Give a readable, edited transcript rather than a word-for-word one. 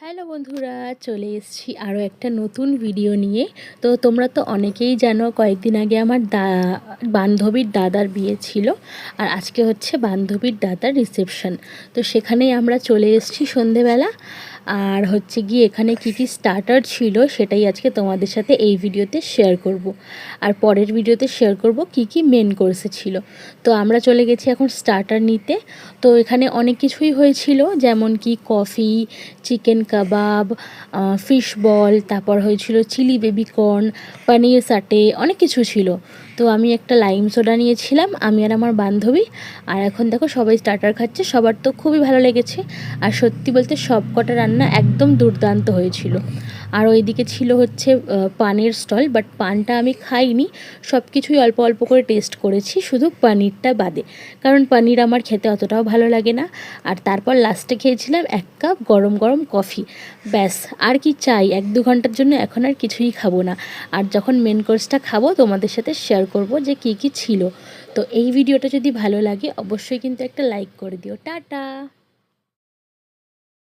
Hello বন্ধুরা, চলে এসেছি আরও একটা নতুন ভিডিও নিয়ে। তো তোমরা তো অনেকেই জানো, কয়েকদিন আগে আমার বান্ধবীর দাদার বিয়ে ছিল, আর আজকে হচ্ছে বান্ধবীর দাদার রিসেপশন। তো সেখানেই আমরা চলে এসেছি সন্ধেবেলা। আর হচ্ছে গিয়ে এখানে কি কি স্টার্টার ছিল সেটাই আজকে তোমাদের সাথে এই ভিডিওতে শেয়ার করব। আর পরের ভিডিওতে শেয়ার করব কি কি মেন কোর্সে ছিল। তো আমরা চলে গেছি এখন স্টার্টার নিতে। তো এখানে অনেক কিছুই হয়েছিল, যেমন কি কফি, চিকেন কাবাব, ফিশ বল, তারপর হয়েছিল চিলি বেবিকর্ন, পনির সাটে, অনেক কিছু ছিল। তো আমি একটা লাইম সোডা নিয়েছিলাম, আমি আর আমার বান্ধবী। আর এখন দেখো সবাই স্টার্টার খাচ্ছে, সবার তো খুবই ভালো লেগেছে। আর সত্যি বলতে সব কটা রান্না একদম দুর্দান্ত হয়েছিল। আর ওইদিকে ছিল হচ্ছে পানের স্টল, বাট পানটা আমি খাইনি, সব কিছুই অল্প অল্প করে টেস্ট করেছি, শুধু পনিরটা বাদে, কারণ পনির আমার খেতে অতটাও ভালো লাগে না। আর তারপর লাস্টে খেয়েছিলাম 1 কাপ গরম গরম কফি। ব্যাস, আর কি চাই 1-2 ঘন্টার জন্য, এখন আর কিছুই খাবো না। আর যখন মেন কোর্সটা খাবো তোমাদের সাথে শেয়ার করব যে কী কী ছিল। তো এই ভিডিওটা যদি ভালো লাগে অবশ্যই কিন্তু একটা লাইক করে দিও। টাটা।